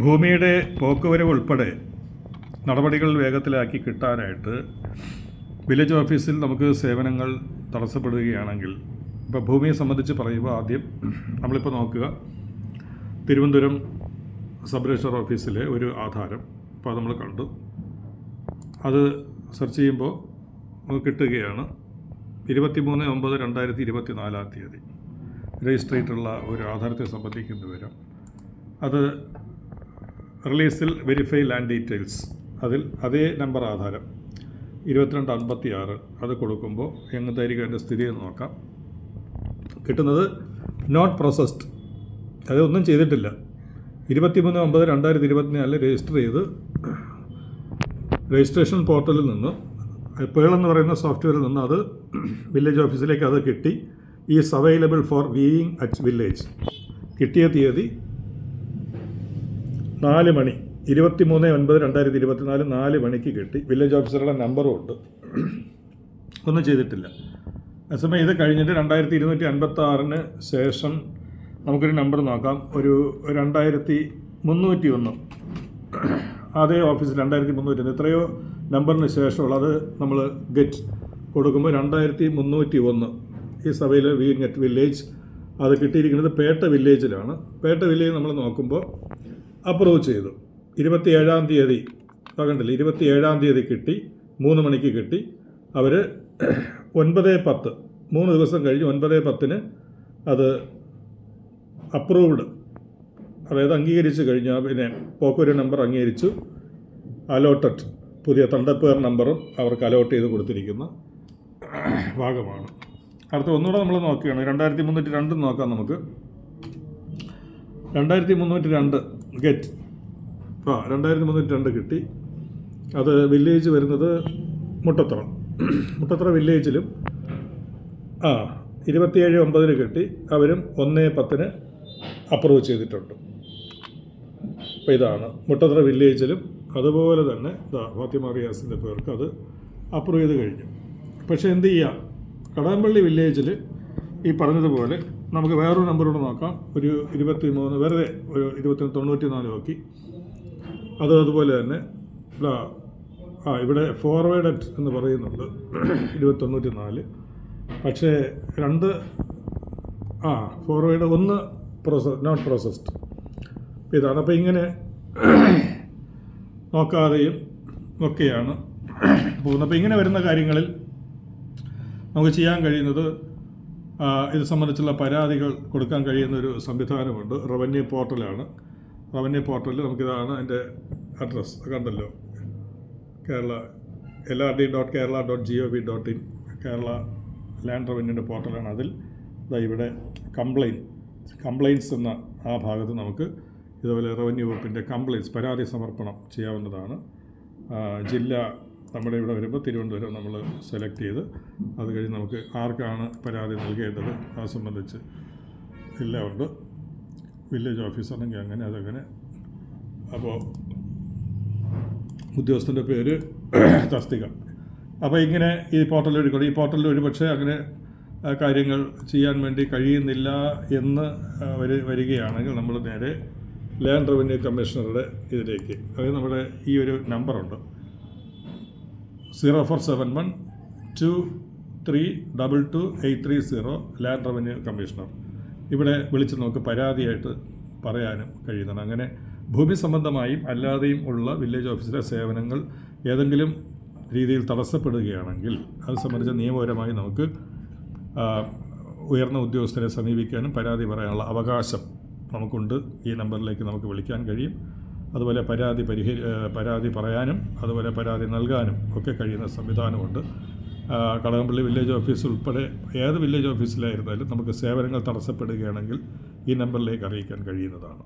ഭൂമിയുടെ പോക്കുവരവ് ഉൾപ്പെടെ നടപടികൾ വേഗത്തിലാക്കി കിട്ടാനായിട്ട് വില്ലേജ് ഓഫീസിൽ നമുക്ക് സേവനങ്ങൾ തടസ്സപ്പെടുകയാണെങ്കിൽ, ഇപ്പോൾ ഭൂമിയെ സംബന്ധിച്ച് പറയുമ്പോൾ ആദ്യം നമ്മളിപ്പോൾ നോക്കുക, തിരുവനന്തപുരം സബ് രജിസ്ട്രാർ ഓഫീസിലെ ഒരു ആധാരം ഇപ്പോൾ നമ്മൾ കണ്ടു. അത് സെർച്ച് ചെയ്യുമ്പോൾ നമുക്ക് കിട്ടുകയാണ് 23/9/2024 രജിസ്റ്റർ ചെയ്തിട്ടുള്ള ഒരു ആധാരത്തെ സംബന്ധിക്കുന്ന വിവരം. അത് റിലീസിൽ വെരിഫൈ ലാൻഡ് ഡീറ്റെയിൽസ്, അതിൽ അതേ നമ്പർ ആധാരം 2256 അത് കൊടുക്കുമ്പോൾ എങ്ങനത്തായിരിക്കും അതിൻ്റെ സ്ഥിതി എന്ന് നോക്കാം. കിട്ടുന്നത് നോട്ട് പ്രോസസ്ഡ്, അതൊന്നും ചെയ്തിട്ടില്ല. 23/9/2024 രജിസ്റ്റർ ചെയ്ത് രജിസ്ട്രേഷൻ പോർട്ടലിൽ നിന്ന് പേൾ എന്ന് പറയുന്ന സോഫ്റ്റ്വെയറിൽ നിന്ന് അത് വില്ലേജ് ഓഫീസിലേക്ക് അത് കിട്ടി. Is available for viewing at village. കിട്ടിയ തീയതി 4 മണി, 23/9/2024 4 മണിക്ക് കിട്ടി. വില്ലേജ് ഓഫീസറുടെ നമ്പറും ഉണ്ട്. ഒന്നും ചെയ്തിട്ടില്ല. അതേസമയം ഇത് കഴിഞ്ഞിട്ട് 2256 ശേഷം നമുക്കൊരു നമ്പർ നോക്കാം. ഒരു 2301 അതേ ഓഫീസിൽ 2301 എത്രയോ നമ്പറിന് ശേഷമുള്ളത് നമ്മൾ ഗെറ്റ് കൊടുക്കുമ്പോൾ 2301 ഈ സഭയിൽ വ്യൂയിങ് അറ്റ് വില്ലേജ് അത് കിട്ടിയിരിക്കുന്നത് പേട്ട വില്ലേജിലാണ്. പേട്ട വില്ലേജ് നമ്മൾ നോക്കുമ്പോൾ അപ്രൂവ് ചെയ്തു. 27-ാം തീയതി കണ്ടില്ല, 27-ാം തീയതി കിട്ടി, 3 മണിക്ക് കിട്ടി. അവർ 9/10 3 ദിവസം കഴിഞ്ഞ് 9/10 അത് അപ്രൂവ്ഡ്, അതായത് അംഗീകരിച്ച് കഴിഞ്ഞാൽ പിന്നെ പോക്കൊരു നമ്പർ അംഗീകരിച്ചു. അലോട്ടഡ് പുതിയ തണ്ടപ്പേർ നമ്പറും അവർക്ക് അലോട്ട് ചെയ്ത് കൊടുത്തിരിക്കുന്ന ഭാഗമാണ്. അടുത്ത ഒന്നുകൂടെ നമ്മൾ നോക്കുകയാണ്. 2302 നോക്കാം നമുക്ക്. 2302 ഗെറ്റ് 2302 കിട്ടി. അത് വില്ലേജ് വരുന്നത് മുട്ടത്തറ വില്ലേജിലും 27/9 കിട്ടി. അവരും 1/10 അപ്രൂവ് ചെയ്തിട്ടുണ്ട്. അപ്പോൾ ഇതാണ് മുട്ടത്തറ വില്ലേജിലും അതുപോലെ തന്നെ ഫാത്തിമ റിയാസിൻ്റെ പേർക്ക് അത് അപ്രൂവ് ചെയ്ത് കഴിഞ്ഞു. പക്ഷേ എന്ത് ചെയ്യാം, കടകംപള്ളി വില്ലേജിൽ ഈ പറഞ്ഞതുപോലെ നമുക്ക് വേറൊരു നമ്പറോട് നോക്കാം. ഒരു 23 വെറുതെ ഒരു 2394 നോക്കി. അതുപോലെ തന്നെ ഇവിടെ ഫോർവേഡഡ് എന്ന് പറയുന്നുണ്ട് 2094. പക്ഷേ 2 ഫോർവേഡ് 1 നോട്ട് പ്രോസസ്ഡ് ഇതാണ്. അപ്പോൾ ഇങ്ങനെ നോക്കാതെയും ഒക്കെയാണ് പോകുന്നത്. അപ്പോൾ ഇങ്ങനെ വരുന്ന കാര്യങ്ങളിൽ നമുക്ക് ചെയ്യാൻ കഴിയുന്നത് ഇത് സംബന്ധിച്ചുള്ള പരാതികൾ കൊടുക്കാൻ കഴിയുന്ന ഒരു സംവിധാനമുണ്ട്. റവന്യൂ പോർട്ടലാണ്. റവന്യൂ പോർട്ടലിൽ നമുക്കിതാണ് അതിൻ്റെ അഡ്രസ്സ് കണ്ടല്ലോ, LRD.kerala.gov.in കേരള ലാൻഡ് റവന്യൂൻ്റെ പോർട്ടലാണ്. അതിൽ ഇവിടെ കംപ്ലയിൻസ് എന്ന ആ ഭാഗത്ത് നമുക്ക് ഇതുപോലെ റവന്യൂ വകുപ്പിൻ്റെ കംപ്ലയിൻസ് പരാതി സമർപ്പണം ചെയ്യാവുന്നതാണ്. ജില്ല നമ്മുടെ ഇവിടെ വരുമ്പോൾ തിരുവനന്തപുരം നമ്മൾ സെലക്ട് ചെയ്ത് അത് കഴിഞ്ഞ് നമുക്ക് ആർക്കാണ് പരാതി നൽകേണ്ടത് അത് സംബന്ധിച്ച് എല്ലാം ഉണ്ട്. വില്ലേജ് ഓഫീസറാണെങ്കിൽ അങ്ങനെ അതങ്ങനെ. അപ്പോൾ ഉദ്യോഗസ്ഥൻ്റെ പേര്, തസ്തിക. അപ്പോൾ ഇങ്ങനെ ഈ പോർട്ടലിൽ ഒരുപക്ഷെ അങ്ങനെ കാര്യങ്ങൾ ചെയ്യാൻ വേണ്ടി കഴിയുന്നില്ല എന്ന് വരികയാണെങ്കിൽ നമ്മൾ നേരെ ലാൻഡ് റവന്യൂ കമ്മീഷണറുടെ ഇതിലേക്ക്, അതായത് നമ്മുടെ ഈ ഒരു നമ്പറുണ്ട് 047123222830 ലാൻഡ് റവന്യൂ കമ്മീഷണർ. ഇവിടെ വിളിച്ച് നമുക്ക് പരാതിയായിട്ട് പറയാനും കഴിയുന്നതാണ്. അങ്ങനെ ഭൂമി സംബന്ധമായും അല്ലാതെയും ഉള്ള വില്ലേജ് ഓഫീസിലെ സേവനങ്ങൾ ഏതെങ്കിലും രീതിയിൽ തടസ്സപ്പെടുകയാണെങ്കിൽ അത് സംബന്ധിച്ച നിയമപരമായി നമുക്ക് ഉയർന്ന ഉദ്യോഗസ്ഥരെ സമീപിക്കാനും പരാതി പറയാനുള്ള അവകാശം നമുക്കുണ്ട്. ഈ നമ്പറിലേക്ക് നമുക്ക് വിളിക്കാൻ കഴിയും. അതുപോലെ പരാതി പറയാനും അതുപോലെ പരാതി നൽകാനും ഒക്കെ കഴിയുന്ന സംവിധാനമുണ്ട്. കടകംപള്ളി വില്ലേജ് ഓഫീസ് ഉൾപ്പെടെ ഏത് വില്ലേജ് ഓഫീസിലായിരുന്നാലും നമുക്ക് സേവനങ്ങൾ തടസ്സപ്പെടുകയാണെങ്കിൽ ഈ നമ്പറിലേക്ക് അറിയിക്കാൻ കഴിയുന്നതാണ്.